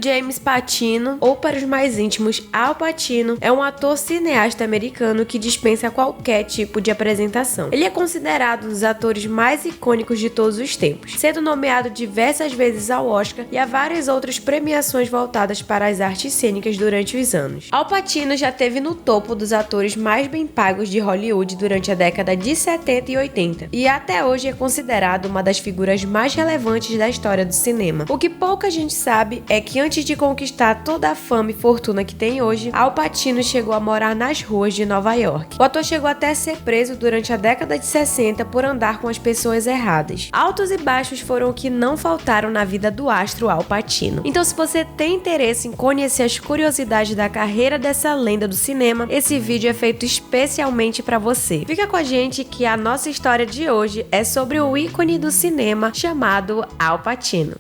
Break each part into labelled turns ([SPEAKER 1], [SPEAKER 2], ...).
[SPEAKER 1] James Pacino, ou para os mais íntimos, Al Pacino, é um ator cineasta americano que dispensa qualquer tipo de apresentação. Ele é considerado um dos atores mais icônicos de todos os tempos, sendo nomeado diversas vezes ao Oscar e a várias outras premiações voltadas para as artes cênicas durante os anos. Al Pacino já esteve no topo dos atores mais bem pagos de Hollywood durante a década de 70 e 80, e até hoje é considerado uma das figuras mais relevantes da história do cinema. O que pouca gente sabe é que antes de conquistar toda a fama e fortuna que tem hoje, Al Pacino chegou a morar nas ruas de Nova York. O ator chegou até a ser preso durante a década de 60 por andar com as pessoas erradas. Altos e baixos foram o que não faltaram na vida do astro Al Pacino. Então, se você tem interesse em conhecer as curiosidades da carreira dessa lenda do cinema, esse vídeo é feito especialmente para você. Fica com a gente que a nossa história de hoje é sobre o ícone do cinema chamado Al Pacino.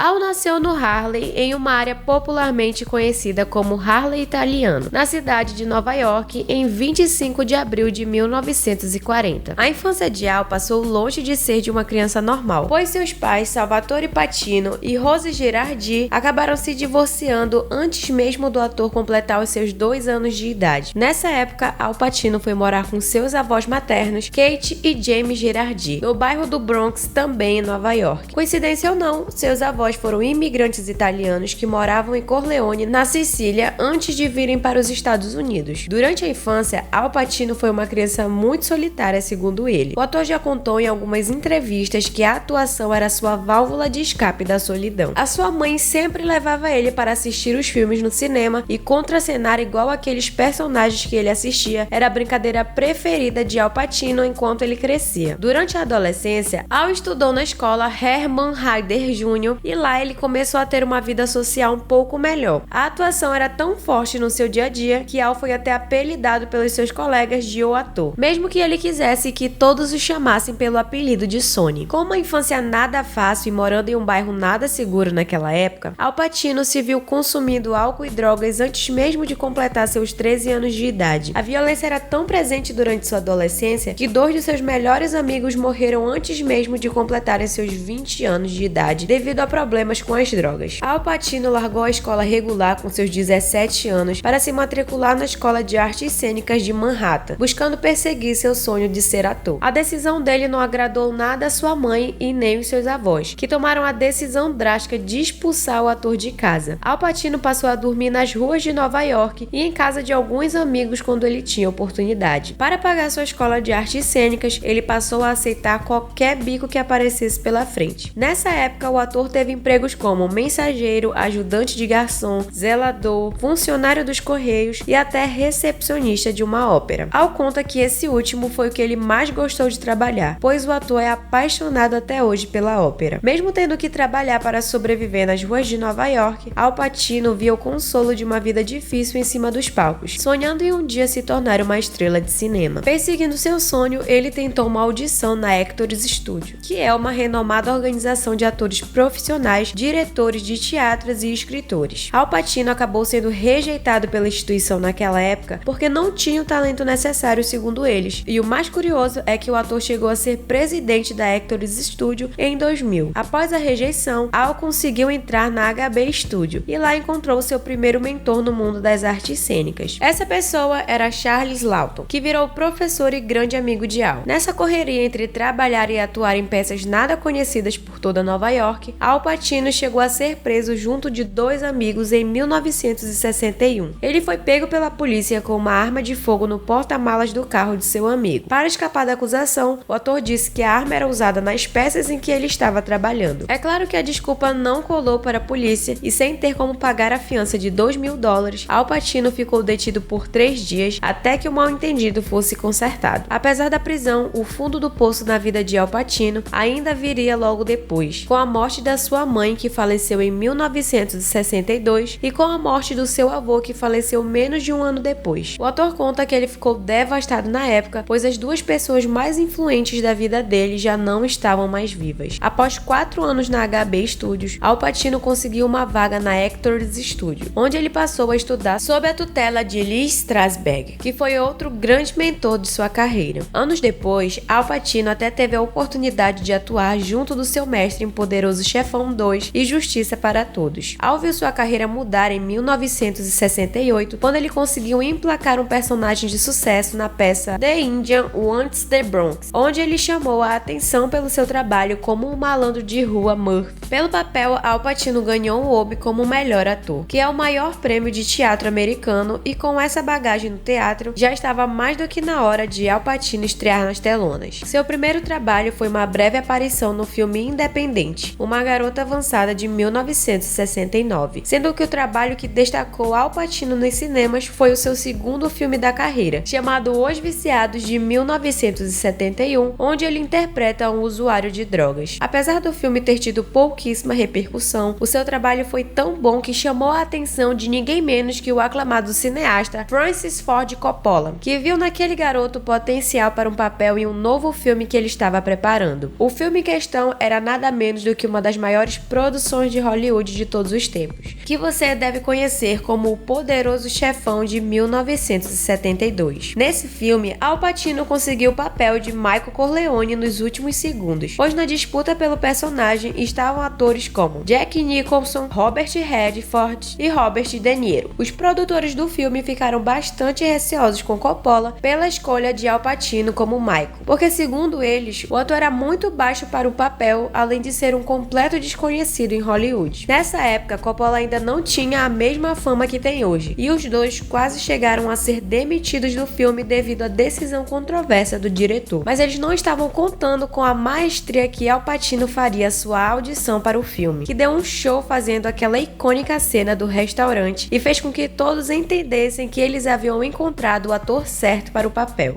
[SPEAKER 1] Al nasceu no Harlem, em uma área popularmente conhecida como Harlem Italiano, na cidade de Nova York, em 25 de abril de 1940. A infância de Al passou longe de ser de uma criança normal, pois seus pais, Salvatore Pacino e Rose Girardi, acabaram se divorciando antes mesmo do ator completar os seus 2 anos de idade. Nessa época, Al Pacino foi morar com seus avós maternos, Kate e James Girardi, no bairro do Bronx, também em Nova York. Coincidência ou não, seus avós foram imigrantes italianos que moravam em Corleone, na Sicília, antes de virem para os Estados Unidos. Durante a infância, Al Pacino foi uma criança muito solitária, segundo ele. O ator já contou em algumas entrevistas que a atuação era sua válvula de escape da solidão. A sua mãe sempre levava ele para assistir os filmes no cinema e contracenar igual aqueles personagens que ele assistia era a brincadeira preferida de Al Pacino enquanto ele crescia. Durante a adolescência, Al estudou na escola Herman Heider Jr. e lá ele começou a ter uma vida social um pouco melhor. A atuação era tão forte no seu dia a dia que Al foi até apelidado pelos seus colegas de O Ator, mesmo que ele quisesse que todos o chamassem pelo apelido de Sonny. Com uma infância nada fácil e morando em um bairro nada seguro naquela época, Al Pacino se viu consumindo álcool e drogas antes mesmo de completar seus 13 anos de idade. A violência era tão presente durante sua adolescência que 2 de seus melhores amigos morreram antes mesmo de completarem seus 20 anos de idade devido a problemas com as drogas. Al Pacino largou a escola regular com seus 17 anos para se matricular na Escola de Artes Cênicas de Manhattan, buscando perseguir seu sonho de ser ator. A decisão dele não agradou nada a sua mãe e nem os seus avós, que tomaram a decisão drástica de expulsar o ator de casa. Al Pacino passou a dormir nas ruas de Nova York e em casa de alguns amigos quando ele tinha oportunidade. Para pagar sua escola de artes cênicas, ele passou a aceitar qualquer bico que aparecesse pela frente. Nessa época, o ator teve empregos como mensageiro, ajudante de garçom, zelador, funcionário dos correios e até recepcionista de uma ópera. Al conta que esse último foi o que ele mais gostou de trabalhar, pois o ator é apaixonado até hoje pela ópera. Mesmo tendo que trabalhar para sobreviver nas ruas de Nova York, Al Pacino via o consolo de uma vida difícil em cima dos palcos, sonhando em um dia se tornar uma estrela de cinema. Perseguindo seu sonho, ele tentou uma audição na Actors Studio, que é uma renomada organização de atores profissionais, diretores de teatros e escritores. Al Pacino acabou sendo rejeitado pela instituição naquela época porque não tinha o talento necessário, segundo eles. E o mais curioso é que o ator chegou a ser presidente da Actors Studio em 2000. Após a rejeição, Al conseguiu entrar na HB Studio e lá encontrou seu primeiro mentor no mundo das artes cênicas. Essa pessoa era Charles Laughton, que virou professor e grande amigo de Al. Nessa correria entre trabalhar e atuar em peças nada conhecidas por toda Nova York, Al Pacino chegou a ser preso junto de 2 amigos em 1961. Ele foi pego pela polícia com uma arma de fogo no porta-malas do carro de seu amigo. Para escapar da acusação, o ator disse que a arma era usada nas peças em que ele estava trabalhando. É claro que a desculpa não colou para a polícia e, sem ter como pagar a fiança de $2.000, Al Pacino ficou detido por 3 dias até que o mal-entendido fosse consertado. Apesar da prisão, o fundo do poço na vida de Al Pacino ainda viria logo depois. depois, com a morte da sua mãe, que faleceu em 1962, e com a morte do seu avô, que faleceu menos de um ano depois. O ator conta que ele ficou devastado na época, pois as duas pessoas mais influentes da vida dele já não estavam mais vivas. Após 4 anos na HB Studios, Al Pacino conseguiu uma vaga na Actors Studio, onde ele passou a estudar sob a tutela de Lee Strasberg, que foi outro grande mentor de sua carreira. Anos depois, Al Pacino até teve a oportunidade de atuar junto do seu mestre em Poderoso Chefão 2 e Justiça para Todos. Al viu sua carreira mudar em 1968, quando ele conseguiu emplacar um personagem de sucesso na peça The Indian Wants the Bronx, onde ele chamou a atenção pelo seu trabalho como um malandro de rua Murphy. Pelo papel, Al Pacino ganhou um Obie como melhor ator, que é o maior prêmio de teatro americano, e com essa bagagem no teatro, já estava mais do que na hora de Al Pacino estrear nas telonas. Seu primeiro trabalho foi uma breve aparição no filme Independente, Uma Garota Avançada, de 1969, sendo que o trabalho que destacou Al Pacino nos cinemas foi o seu segundo filme da carreira, chamado Os Viciados, de 1971, onde ele interpreta um usuário de drogas. Apesar do filme ter tido pouquíssima repercussão, o seu trabalho foi tão bom que chamou a atenção de ninguém menos que o aclamado cineasta Francis Ford Coppola, que viu naquele garoto potencial para um papel em um novo filme que ele estava preparando. O filme em questão era nada menos do que uma das maiores produções de Hollywood de todos os tempos, que você deve conhecer como O Poderoso Chefão, de 1972. Nesse filme, Al Pacino conseguiu o papel de Michael Corleone nos últimos segundos, pois na disputa pelo personagem estavam atores como Jack Nicholson, Robert Redford e Robert De Niro. Os produtores do filme ficaram bastante receosos com Coppola pela escolha de Al Pacino como Michael, porque segundo eles, o ator era muito baixo para o papel, além de ser um completo desconhecido em Hollywood. Nessa época, Coppola ainda não tinha a mesma fama que tem hoje, e os dois quase chegaram a ser demitidos do filme devido à decisão controversa do diretor. Mas eles não estavam contando com a maestria que Al Pacino faria sua audição para o filme, que deu um show fazendo aquela icônica cena do restaurante e fez com que todos entendessem que eles haviam encontrado o ator certo para o papel.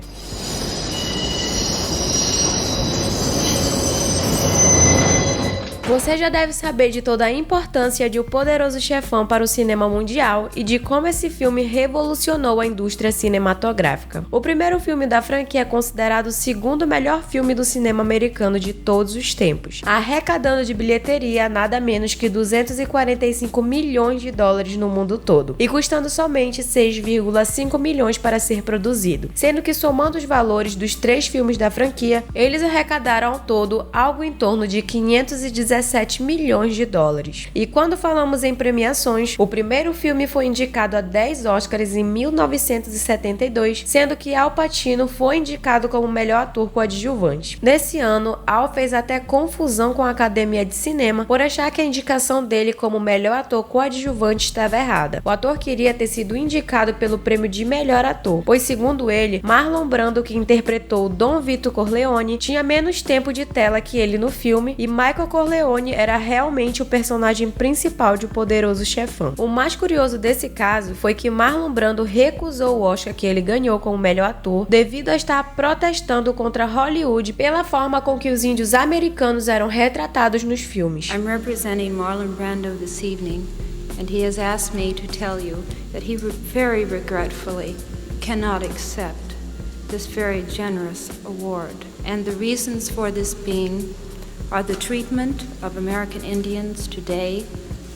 [SPEAKER 1] Você já deve saber de toda a importância de O Poderoso Chefão para o cinema mundial e de como esse filme revolucionou a indústria cinematográfica. O primeiro filme da franquia é considerado o segundo melhor filme do cinema americano de todos os tempos, arrecadando de bilheteria nada menos que 245 milhões de dólares no mundo todo, e custando somente 6,5 milhões para ser produzido, sendo que somando os valores dos 3 filmes da franquia, eles arrecadaram ao todo algo em torno de 517 milhões de dólares. E quando falamos em premiações, o primeiro filme foi indicado a 10 Oscars em 1972, sendo que Al Pacino foi indicado como melhor ator coadjuvante. Nesse ano, Al fez até confusão com a Academia de Cinema por achar que a indicação dele como melhor ator coadjuvante estava errada. O ator queria ter sido indicado pelo prêmio de melhor ator, pois segundo ele, Marlon Brando, que interpretou Dom Vito Corleone, tinha menos tempo de tela que ele no filme, e Michael Corleone era realmente o personagem principal de O Poderoso Chefão. O mais curioso desse caso foi que Marlon Brando recusou o Oscar que ele ganhou como melhor ator devido a estar protestando contra Hollywood pela forma com que os índios americanos eram retratados nos filmes.
[SPEAKER 2] I'm representing Marlon Brando this evening, and he has asked me to tell you that he very regretfully cannot accept this very generous award. And the reasons for this being are the treatment of American Indians today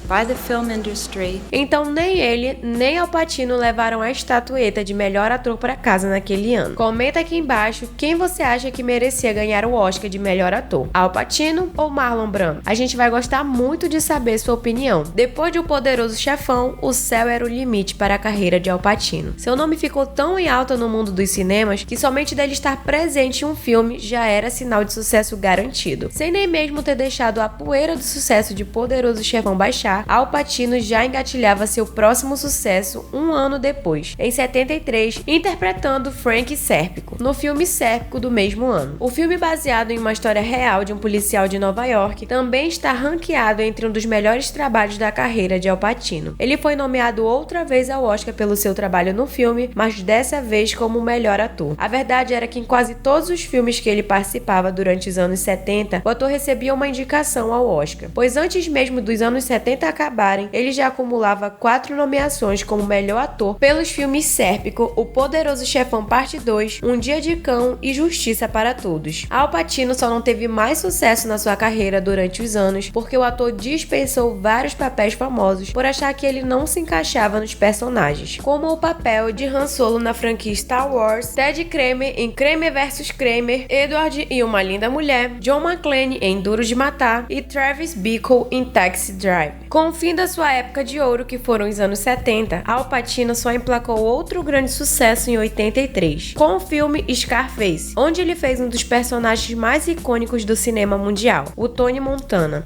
[SPEAKER 2] by the film industry.
[SPEAKER 1] Então nem ele, nem Al Pacino levaram a estatueta de melhor ator para casa naquele ano. Comenta aqui embaixo quem você acha que merecia ganhar o Oscar de melhor ator, Al Pacino ou Marlon Brando? A gente vai gostar muito de saber sua opinião. Depois de O Poderoso Chefão, o céu era o limite para a carreira de Al Pacino. Seu nome ficou tão em alta no mundo dos cinemas que somente dele estar presente em um filme já era sinal de sucesso garantido, sem nem mesmo ter deixado a poeira do sucesso de Poderoso Chefão baixar. cá, Al Pacino já engatilhava seu próximo sucesso um ano depois, em 73, interpretando Frank Sérpico, no filme Sérpico do mesmo ano. O filme, baseado em uma história real de um policial de Nova York, também está ranqueado entre um dos melhores trabalhos da carreira de Al Pacino. Ele foi nomeado outra vez ao Oscar pelo seu trabalho no filme, mas dessa vez como o melhor ator. A verdade era que em quase todos os filmes que ele participava durante os anos 70, o ator recebia uma indicação ao Oscar, pois antes mesmo dos anos 70 acabarem, ele já acumulava 4 nomeações como melhor ator pelos filmes Sérpico, O Poderoso Chefão Parte 2, Um Dia de Cão e Justiça para Todos. Al Pacino só não teve mais sucesso na sua carreira durante os anos porque o ator dispensou vários papéis famosos por achar que ele não se encaixava nos personagens, como o papel de Han Solo na franquia Star Wars, Ted Kramer em Kramer vs Kramer, Edward e Uma Linda Mulher, John McClane em Duro de Matar e Travis Bickle em Taxi Drive. Com o fim da sua época de ouro, que foram os anos 70, Al Pacino só emplacou outro grande sucesso em 83, com o filme Scarface, onde ele fez um dos personagens mais icônicos do cinema mundial, o Tony Montana.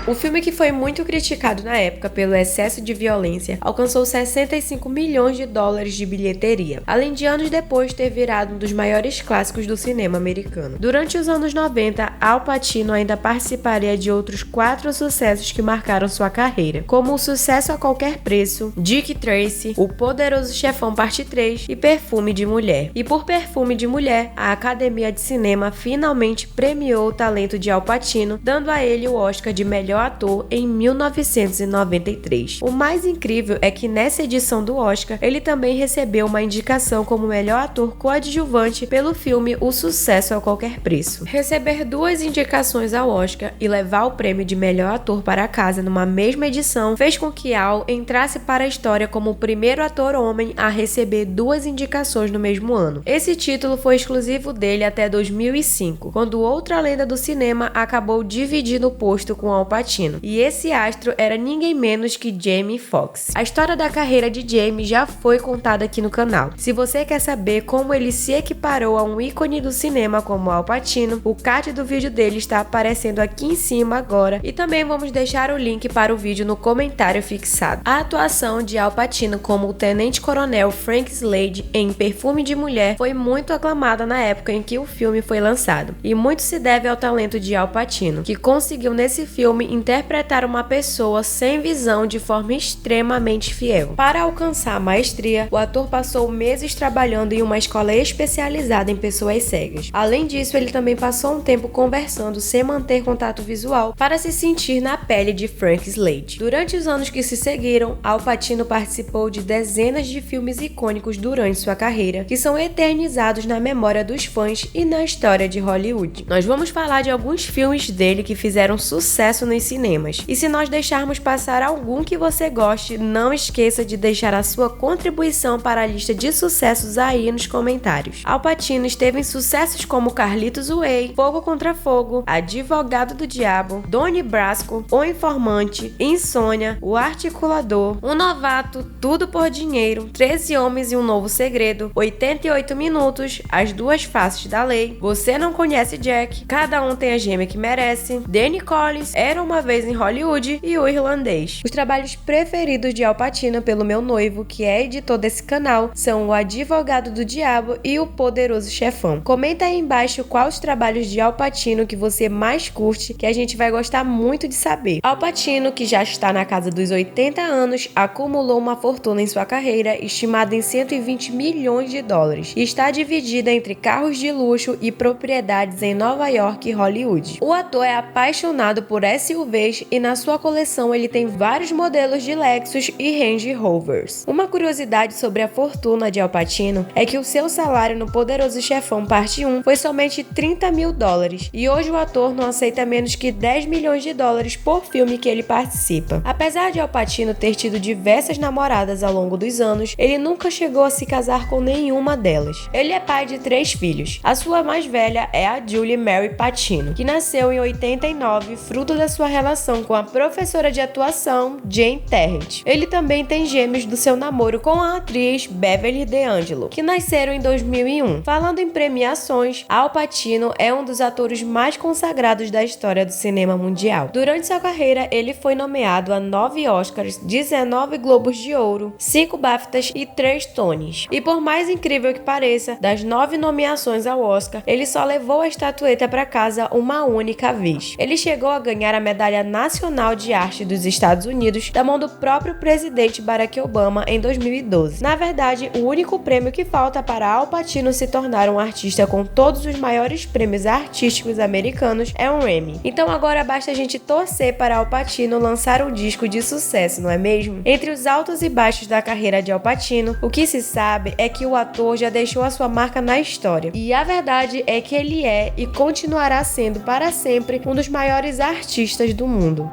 [SPEAKER 1] O filme, que foi muito criticado na época pelo excesso de violência, alcançou 65 milhões de dólares de bilheteria, além de anos depois ter virado um dos maiores clássicos do cinema americano. Durante os anos 90, Al Pacino ainda participaria de outros 4 sucessos que marcaram sua carreira, como O Sucesso a Qualquer Preço, Dick Tracy, O Poderoso Chefão Parte 3 e Perfume de Mulher. E por Perfume de Mulher, a Academia de Cinema finalmente premiou o talento de Al Pacino, dando a ele o Oscar de melhor ator em 1993. O mais incrível é que nessa edição do Oscar, ele também recebeu uma indicação como melhor ator coadjuvante pelo filme O Sucesso a Qualquer Preço. Receber 2 indicações ao Oscar e levar o prêmio de melhor ator para casa numa mesma edição fez com que Al entrasse para a história como o primeiro ator homem a receber 2 indicações no mesmo ano. Esse título foi exclusivo dele até 2005, quando outra lenda do cinema acabou dividindo o posto com Al Pacino. E esse astro era ninguém menos que Jamie Foxx. A história da carreira de Jamie já foi contada aqui no canal. Se você quer saber como ele se equiparou a um ícone do cinema como Al Pacino, o card do vídeo dele está aparecendo aqui em cima agora, e também vamos deixar o link para o vídeo no comentário fixado. A atuação de Al Pacino como o tenente-coronel Frank Slade em Perfume de Mulher foi muito aclamada na época em que o filme foi lançado, e muito se deve ao talento de Al Pacino, que conseguiu nesse filme interpretar uma pessoa sem visão de forma extremamente fiel. Para alcançar a maestria, o ator passou meses trabalhando em uma escola especializada em pessoas cegas. Além disso, ele também passou um tempo conversando sem manter contato visual para se sentir na pele de Frank Slade. Durante os anos que se seguiram, Al Pacino participou de dezenas de filmes icônicos durante sua carreira, que são eternizados na memória dos fãs e na história de Hollywood. Nós vamos falar de alguns filmes dele que fizeram sucesso nos cinemas. E se nós deixarmos passar algum que você goste, não esqueça de deixar a sua contribuição para a lista de sucessos aí nos comentários. Al Pacino esteve em sucessos como Carlitos Way, Fogo contra Fogo, Advogado do Diabo, Donnie Brasco, O Informante, Insônia, O Articulador, Um Novato, Tudo por Dinheiro, 13 Homens e um Novo Segredo, 88 Minutos, As Duas Faces da Lei, Você Não Conhece Jack, Cada Um Tem a Gêmea que Merece, Danny Collins, Era Uma Vez em Hollywood e O Irlandês. Os trabalhos preferidos de Al Pacino pelo meu noivo, que é editor desse canal, são O Advogado do Diabo e O Poderoso Chefão. Comenta aí embaixo quais os trabalhos de Al Pacino que você mais curte, que a gente vai gostar muito de saber. Al Pacino, que já está na casa dos 80 anos, acumulou uma fortuna em sua carreira estimada em 120 milhões de dólares e está dividida entre carros de luxo e propriedades em Nova York e Hollywood. O ator é apaixonado por SUVs e na sua coleção ele tem vários modelos de Lexus e Range Rovers. Uma curiosidade sobre a fortuna de Al Pacino é que o seu salário no Poderoso Chefão Parte 1 foi somente 30 mil dólares e hoje o ator não aceita menos que 10 milhões de dólares por filme que ele participa. Apesar de Al Pacino ter tido diversas namoradas ao longo dos anos, ele nunca chegou a se casar com nenhuma delas. Ele é pai de 3 filhos. A sua mais velha é a Julie Mary Pacino, que nasceu em 89, fruto da sua sua relação com a professora de atuação Jane Tarrant. Ele também tem gêmeos do seu namoro com a atriz Beverly D'Angelo, que nasceram em 2001. Falando em premiações, Al Pacino é um dos atores mais consagrados da história do cinema mundial. Durante sua carreira, ele foi nomeado a 9 Oscars, 19 Globos de Ouro, 5 BAFTAs e 3 Tonys. E por mais incrível que pareça, das 9 nomeações ao Oscar, ele só levou a estatueta para casa uma única vez. Ele chegou a ganhar a Medalha Nacional de Arte dos Estados Unidos da mão do próprio presidente Barack Obama em 2012. Na verdade, o único prêmio que falta para Al Pacino se tornar um artista com todos os maiores prêmios artísticos americanos é um Emmy. Então agora basta a gente torcer para Al Pacino lançar um disco de sucesso, não é mesmo? Entre os altos e baixos da carreira de Al Pacino, o que se sabe é que o ator já deixou a sua marca na história. E a verdade é que ele é e continuará sendo para sempre um dos maiores artistas do mundo.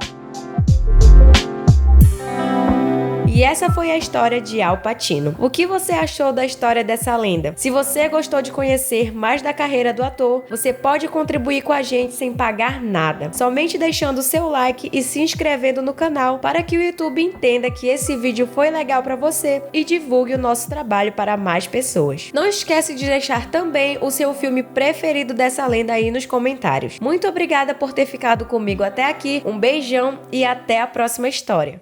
[SPEAKER 1] E essa foi a história de Al Pacino. O que você achou da história dessa lenda? Se você gostou de conhecer mais da carreira do ator, você pode contribuir com a gente sem pagar nada, somente deixando o seu like e se inscrevendo no canal para que o YouTube entenda que esse vídeo foi legal para você e divulgue o nosso trabalho para mais pessoas. Não esquece de deixar também o seu filme preferido dessa lenda aí nos comentários. Muito obrigada por ter ficado comigo até aqui, um beijão e até a próxima história.